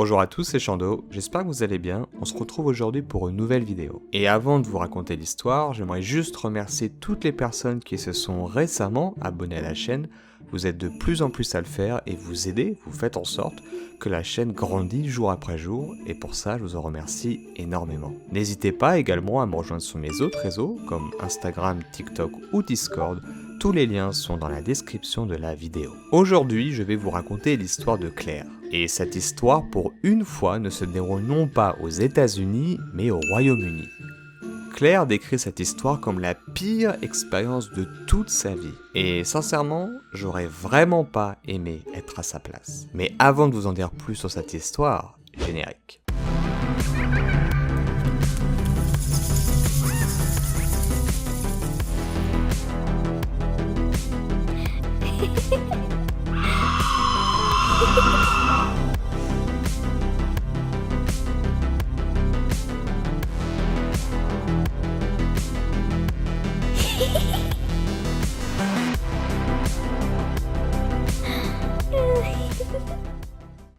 Bonjour à tous, c'est Chando, j'espère que vous allez bien, on se retrouve aujourd'hui pour une nouvelle vidéo. Et avant de vous raconter l'histoire, j'aimerais juste remercier toutes les personnes qui se sont récemment abonnées à la chaîne. Vous êtes de plus en plus à le faire et vous aidez, vous faites en sorte que la chaîne grandit jour après jour, et pour ça je vous en remercie énormément. N'hésitez pas également à me rejoindre sur mes autres réseaux, comme Instagram, TikTok ou Discord. Tous les liens sont dans la description de la vidéo. Aujourd'hui, je vais vous raconter l'histoire de Claire. Et cette histoire, pour une fois, ne se déroule non pas aux États-Unis, mais au Royaume-Uni. Claire décrit cette histoire comme la pire expérience de toute sa vie. Et sincèrement, j'aurais vraiment pas aimé être à sa place. Mais avant de vous en dire plus sur cette histoire, générique.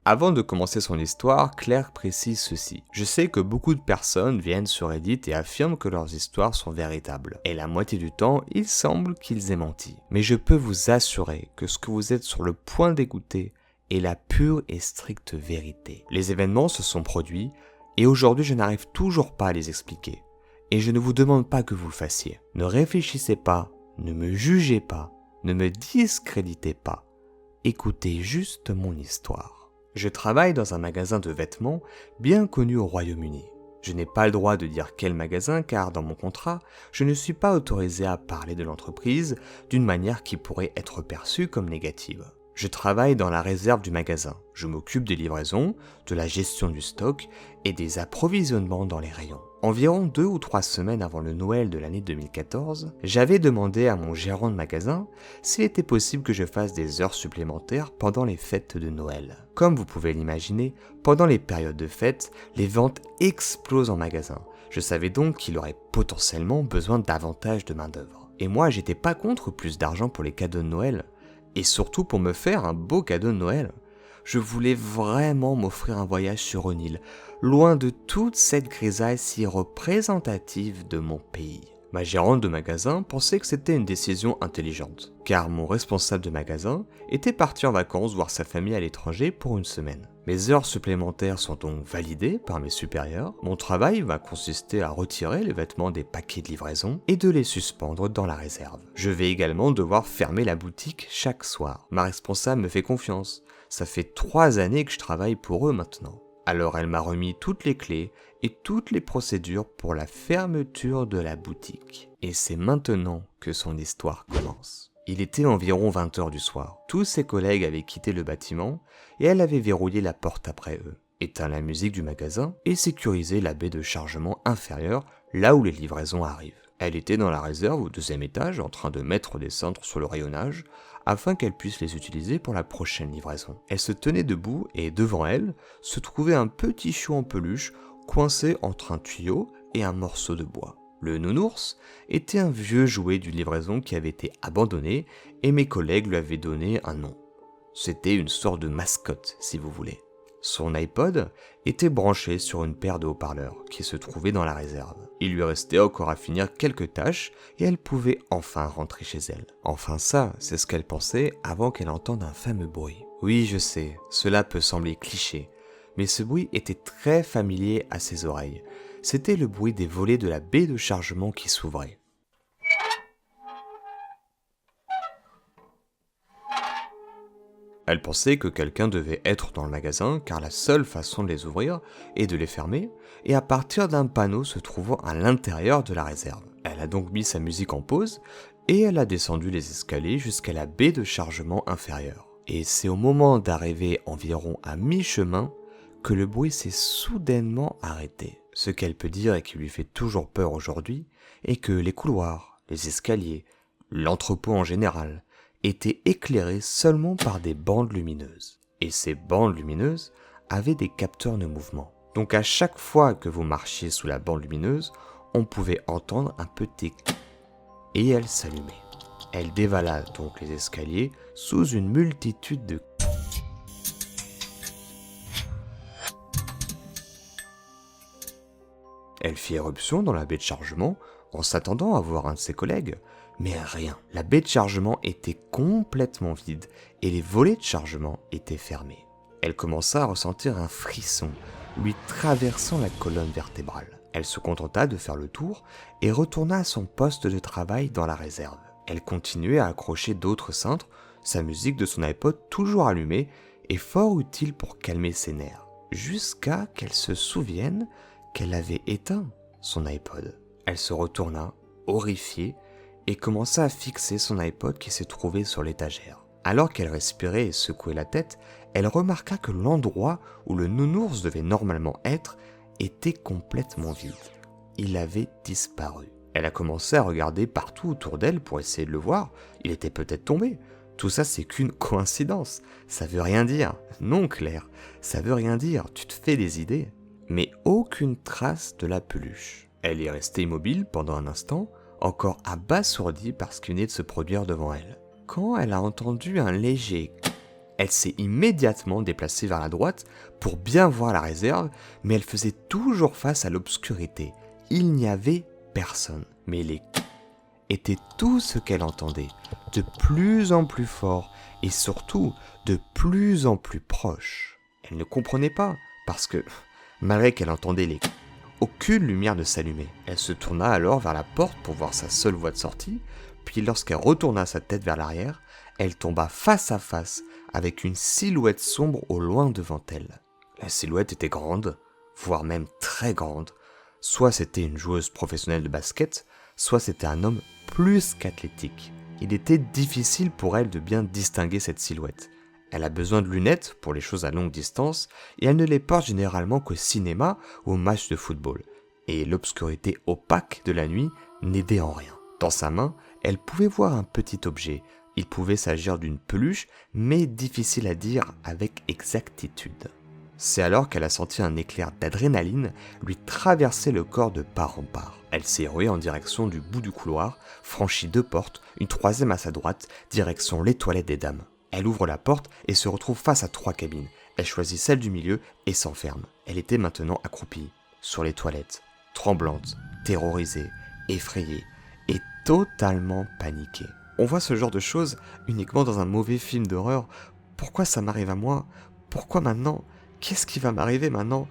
Avant de commencer son histoire, Claire précise ceci. Je sais que beaucoup de personnes viennent sur Reddit et affirment que leurs histoires sont véritables. Et la moitié du temps, il semble qu'ils aient menti. Mais je peux vous assurer que ce que vous êtes sur le point d'écouter est la pure et stricte vérité. Les événements se sont produits et aujourd'hui je n'arrive toujours pas à les expliquer. Et je ne vous demande pas que vous le fassiez. Ne réfléchissez pas, ne me jugez pas, ne me discréditez pas. Écoutez juste mon histoire. Je travaille dans un magasin de vêtements bien connu au Royaume-Uni. Je n'ai pas le droit de dire quel magasin car dans mon contrat, je ne suis pas autorisé à parler de l'entreprise d'une manière qui pourrait être perçue comme négative. Je travaille dans la réserve du magasin. Je m'occupe des livraisons, de la gestion du stock et des approvisionnements dans les rayons. Environ 2 ou 3 semaines avant le Noël de l'année 2014, j'avais demandé à mon gérant de magasin s'il était possible que je fasse des heures supplémentaires pendant les fêtes de Noël. Comme vous pouvez l'imaginer, pendant les périodes de fêtes, les ventes explosent en magasin. Je savais donc qu'il aurait potentiellement besoin davantage de main-d'œuvre. Et moi, j'étais pas contre plus d'argent pour les cadeaux de Noël, et surtout pour me faire un beau cadeau de Noël. Je voulais vraiment m'offrir un voyage sur une île, loin de toute cette grisaille si représentative de mon pays. Ma gérante de magasin pensait que c'était une décision intelligente, car mon responsable de magasin était parti en vacances voir sa famille à l'étranger pour une semaine. Mes heures supplémentaires sont donc validées par mes supérieurs. Mon travail va consister à retirer les vêtements des paquets de livraison et de les suspendre dans la réserve. Je vais également devoir fermer la boutique chaque soir. Ma responsable me fait confiance. Ça fait 3 années que je travaille pour eux maintenant. Alors elle m'a remis toutes les clés et toutes les procédures pour la fermeture de la boutique. Et c'est maintenant que son histoire commence. Il était environ 20h du soir. Tous ses collègues avaient quitté le bâtiment et elle avait verrouillé la porte après eux, éteint la musique du magasin et sécurisé la baie de chargement inférieure là où les livraisons arrivent. Elle était dans la réserve au 2e étage en train de mettre des cintres sur le rayonnage afin qu'elle puisse les utiliser pour la prochaine livraison. Elle se tenait debout et devant elle se trouvait un petit chou en peluche coincé entre un tuyau et un morceau de bois. Le nounours était un vieux jouet d'une livraison qui avait été abandonné et mes collègues lui avaient donné un nom. C'était une sorte de mascotte si vous voulez. Son iPod était branché sur une paire de haut-parleurs qui se trouvait dans la réserve. Il lui restait encore à finir quelques tâches et elle pouvait enfin rentrer chez elle. Enfin ça, c'est ce qu'elle pensait avant qu'elle entende un fameux bruit. Oui, je sais, cela peut sembler cliché, mais ce bruit était très familier à ses oreilles. C'était le bruit des volets de la baie de chargement qui s'ouvraient. Elle pensait que quelqu'un devait être dans le magasin car la seule façon de les ouvrir est de les fermer et à partir d'un panneau se trouvant à l'intérieur de la réserve. Elle a donc mis sa musique en pause et elle a descendu les escaliers jusqu'à la baie de chargement inférieure. Et c'est au moment d'arriver environ à mi-chemin que le bruit s'est soudainement arrêté. Ce qu'elle peut dire et qui lui fait toujours peur aujourd'hui est que les couloirs, les escaliers, l'entrepôt en général étaient éclairés seulement par des bandes lumineuses. Et ces bandes lumineuses avaient des capteurs de mouvement. Donc à chaque fois que vous marchiez sous la bande lumineuse, on pouvait entendre un petit clic et elle s'allumait. Elle dévala donc les escaliers sous une multitude de Elle fit éruption dans la baie de chargement en s'attendant à voir un de ses collègues, mais rien. La baie de chargement était complètement vide et les volets de chargement étaient fermés. Elle commença à ressentir un frisson lui traversant la colonne vertébrale. Elle se contenta de faire le tour et retourna à son poste de travail dans la réserve. Elle continuait à accrocher d'autres cintres, sa musique de son iPod toujours allumée et fort utile pour calmer ses nerfs, jusqu'à qu'elle se souvienne qu'elle avait éteint son iPod. Elle se retourna, horrifiée, et commença à fixer son iPod qui se trouvait sur l'étagère. Alors qu'elle respirait et secouait la tête, elle remarqua que l'endroit où le nounours devait normalement être était complètement vide. Il avait disparu. Elle a commencé à regarder partout autour d'elle pour essayer de le voir. Il était peut-être tombé. Tout ça, c'est qu'une coïncidence. Ça veut rien dire. Non, Claire, ça veut rien dire. Tu te fais des idées. Mais aucune trace de la peluche. Elle est restée immobile pendant un instant, encore abasourdie par ce qui venait de se produire devant elle. Quand elle a entendu un léger... Elle s'est immédiatement déplacée vers la droite pour bien voir la réserve, mais elle faisait toujours face à l'obscurité. Il n'y avait personne. Mais les étaient tout ce qu'elle entendait, de plus en plus fort et surtout de plus en plus proche. Elle ne comprenait pas, parce que, malgré qu'elle entendait les aucune lumière ne s'allumait. Elle se tourna alors vers la porte pour voir sa seule voie de sortie, puis lorsqu'elle retourna sa tête vers l'arrière, elle tomba face à face avec une silhouette sombre au loin devant elle. La silhouette était grande, voire même très grande. Soit c'était une joueuse professionnelle de basket, soit c'était un homme plus qu'athlétique. Il était difficile pour elle de bien distinguer cette silhouette. Elle a besoin de lunettes pour les choses à longue distance et elle ne les porte généralement qu'au cinéma ou au match de football. Et l'obscurité opaque de la nuit n'aidait en rien. Dans sa main, elle pouvait voir un petit objet. Il pouvait s'agir d'une peluche, mais difficile à dire avec exactitude. C'est alors qu'elle a senti un éclair d'adrénaline lui traverser le corps de part en part. Elle s'est ruée en direction du bout du couloir, franchit 2 portes, une troisième à sa droite, direction les toilettes des dames. Elle ouvre la porte et se retrouve face à 3 cabines. Elle choisit celle du milieu et s'enferme. Elle était maintenant accroupie, sur les toilettes, tremblante, terrorisée, effrayée et totalement paniquée. On voit ce genre de choses uniquement dans un mauvais film d'horreur. Pourquoi ça m'arrive à moi? Pourquoi maintenant? Qu'est-ce qui va m'arriver maintenant?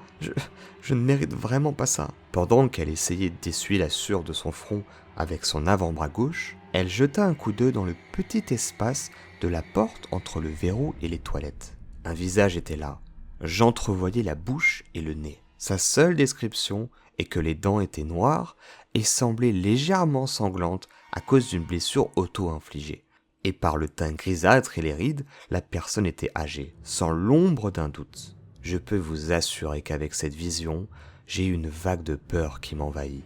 Je ne mérite vraiment pas ça. Pendant qu'elle essayait d'essuyer la sueur de son front avec son avant-bras gauche, elle jeta un coup d'œil dans le petit espace de la porte entre le verrou et les toilettes. Un visage était là. J'entrevoyais la bouche et le nez. Sa seule description est que les dents étaient noires et semblaient légèrement sanglantes à cause d'une blessure auto-infligée. Et par le teint grisâtre et les rides, la personne était âgée, sans l'ombre d'un doute. Je peux vous assurer qu'avec cette vision, j'ai eu une vague de peur qui m'envahit,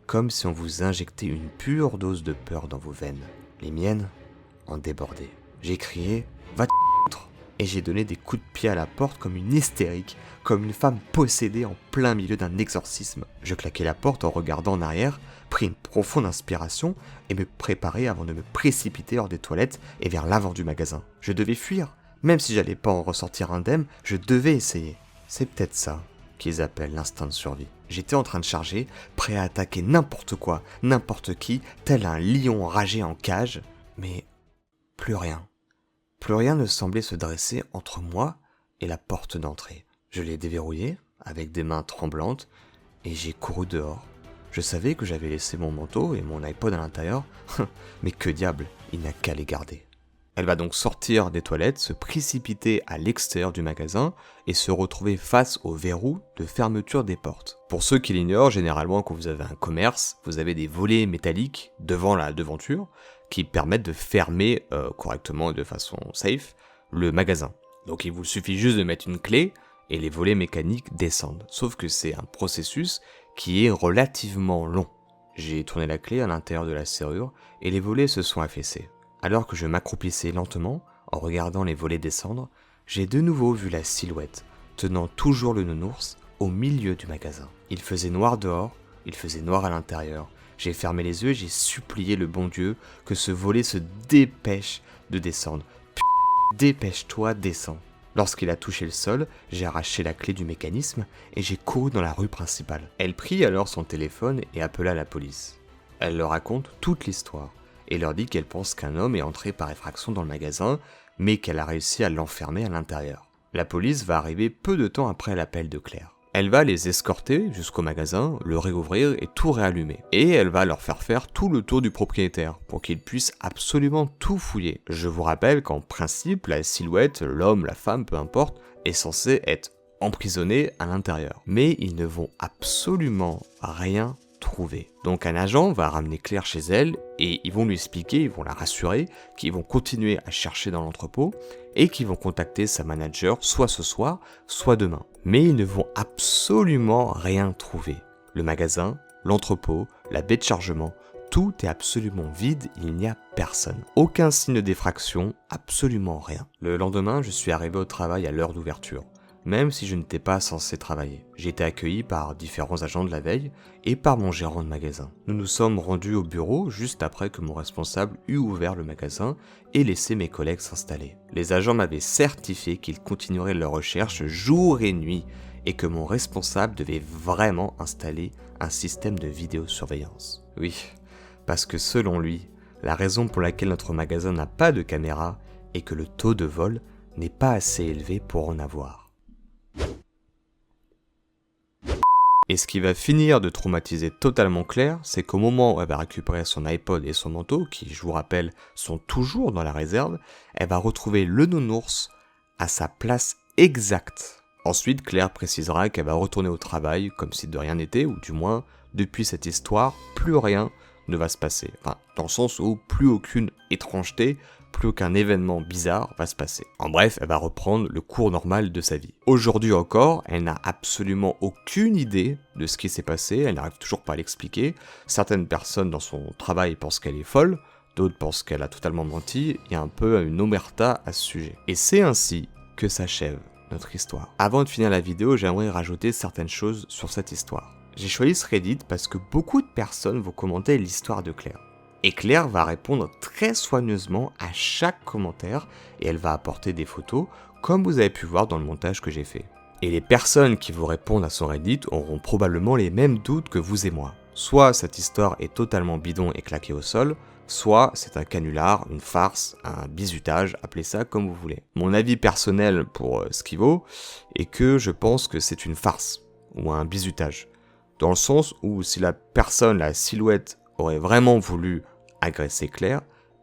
comme si on vous injectait une pure dose de peur dans vos veines. Les miennes en débordaient. J'ai crié « Va t****» et j'ai donné des coups de pied à la porte comme une hystérique, comme une femme possédée en plein milieu d'un exorcisme. Je claquai la porte en regardant en arrière, pris une profonde inspiration et me préparai avant de me précipiter hors des toilettes et vers l'avant du magasin. Je devais fuir. Même si j'allais pas en ressortir indemne, je devais essayer. C'est peut-être ça qu'ils appellent l'instinct de survie. J'étais en train de charger, prêt à attaquer n'importe quoi, n'importe qui, tel un lion enragé en cage. Mais plus rien. Plus rien ne semblait se dresser entre moi et la porte d'entrée. Je l'ai déverrouillée avec des mains tremblantes et j'ai couru dehors. Je savais que j'avais laissé mon manteau et mon iPod à l'intérieur, mais que diable, il n'a qu'à les garder. Elle va donc sortir des toilettes, se précipiter à l'extérieur du magasin et se retrouver face au verrou de fermeture des portes. Pour ceux qui l'ignorent, généralement quand vous avez un commerce, vous avez des volets métalliques devant la devanture qui permettent de fermer correctement et de façon safe le magasin. Donc il vous suffit juste de mettre une clé et les volets mécaniques descendent. Sauf que c'est un processus qui est relativement long. J'ai tourné la clé à l'intérieur de la serrure et les volets se sont affaissés. Alors que je m'accroupissais lentement, en regardant les volets descendre, j'ai de nouveau vu la silhouette, tenant toujours le nounours, au milieu du magasin. Il faisait noir dehors, il faisait noir à l'intérieur. J'ai fermé les yeux et j'ai supplié le bon Dieu que ce volet se dépêche de descendre. Dépêche-toi, descends. Lorsqu'il a touché le sol, j'ai arraché la clé du mécanisme et j'ai couru dans la rue principale. Elle prit alors son téléphone et appela la police. Elle leur raconte toute l'histoire et leur dit qu'elle pense qu'un homme est entré par effraction dans le magasin, mais qu'elle a réussi à l'enfermer à l'intérieur. La police va arriver peu de temps après l'appel de Claire. Elle va les escorter jusqu'au magasin, le réouvrir et tout réallumer. Et elle va leur faire tout le tour du propriétaire pour qu'ils puissent absolument tout fouiller. Je vous rappelle qu'en principe, la silhouette, l'homme, la femme, peu importe, est censée être emprisonnée à l'intérieur. Mais ils ne vont absolument rien trouver. Donc un agent va ramener Claire chez elle et ils vont lui expliquer, ils vont la rassurer qu'ils vont continuer à chercher dans l'entrepôt et qu'ils vont contacter sa manager soit ce soir, soit demain. Mais ils ne vont absolument rien trouver. Le magasin, l'entrepôt, la baie de chargement, tout est absolument vide, il n'y a personne. Aucun signe d'effraction, absolument rien. Le lendemain, je suis arrivé au travail à l'heure d'ouverture. Même si je n'étais pas censé travailler. J'ai été accueilli par différents agents de la veille et par mon gérant de magasin. Nous nous sommes rendus au bureau juste après que mon responsable eut ouvert le magasin et laissé mes collègues s'installer. Les agents m'avaient certifié qu'ils continueraient leurs recherches jour et nuit et que mon responsable devait vraiment installer un système de vidéosurveillance. Oui, parce que selon lui, la raison pour laquelle notre magasin n'a pas de caméra est que le taux de vol n'est pas assez élevé pour en avoir. Et ce qui va finir de traumatiser totalement Claire, c'est qu'au moment où elle va récupérer son iPod et son manteau, qui, je vous rappelle, sont toujours dans la réserve, elle va retrouver le nounours à sa place exacte. Ensuite, Claire précisera qu'elle va retourner au travail comme si de rien n'était, ou du moins, depuis cette histoire, plus rien ne va se passer. Enfin, dans le sens où plus aucune étrangeté, plus aucun événement bizarre va se passer. En bref, elle va reprendre le cours normal de sa vie. Aujourd'hui encore, elle n'a absolument aucune idée de ce qui s'est passé, elle n'arrive toujours pas à l'expliquer. Certaines personnes dans son travail pensent qu'elle est folle, d'autres pensent qu'elle a totalement menti, il y a un peu une omerta à ce sujet. Et c'est ainsi que s'achève notre histoire. Avant de finir la vidéo, j'aimerais rajouter certaines choses sur cette histoire. J'ai choisi ce Reddit parce que beaucoup de personnes vont commenter l'histoire de Claire. Et Claire va répondre très soigneusement à chaque commentaire et elle va apporter des photos comme vous avez pu voir dans le montage que j'ai fait. Et les personnes qui vous répondent à son Reddit auront probablement les mêmes doutes que vous et moi. Soit cette histoire est totalement bidon et claquée au sol, soit c'est un canular, une farce, un bizutage, appelez ça comme vous voulez. Mon avis personnel pour ce qui vaut est que je pense que c'est une farce ou un bizutage. Dans le sens où si la personne, la silhouette, aurait vraiment voulu agresser Claire,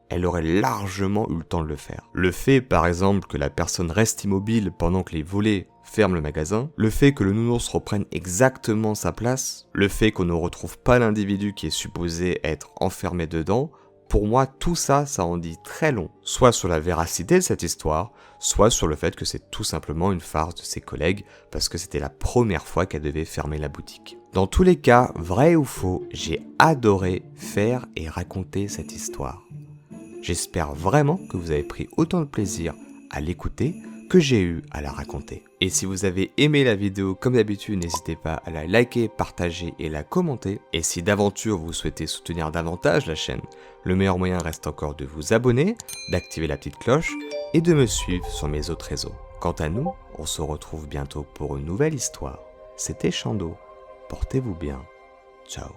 elle aurait largement eu le temps de le faire. Le fait, par exemple, que la personne reste immobile pendant que les volets ferment le magasin, le fait que le nounours reprenne exactement sa place, le fait qu'on ne retrouve pas l'individu qui est supposé être enfermé dedans, pour moi, tout ça, ça en dit très long. Soit sur la véracité de cette histoire, soit sur le fait que c'est tout simplement une farce de ses collègues parce que c'était la première fois qu'elle devait fermer la boutique. Dans tous les cas, vrai ou faux, j'ai adoré faire et raconter cette histoire. J'espère vraiment que vous avez pris autant de plaisir à l'écouter que j'ai eu à la raconter. Et si vous avez aimé la vidéo, comme d'habitude, n'hésitez pas à la liker, partager et la commenter. Et si d'aventure vous souhaitez soutenir davantage la chaîne, le meilleur moyen reste encore de vous abonner, d'activer la petite cloche et de me suivre sur mes autres réseaux. Quant à nous, on se retrouve bientôt pour une nouvelle histoire. C'était Chando, portez-vous bien, ciao.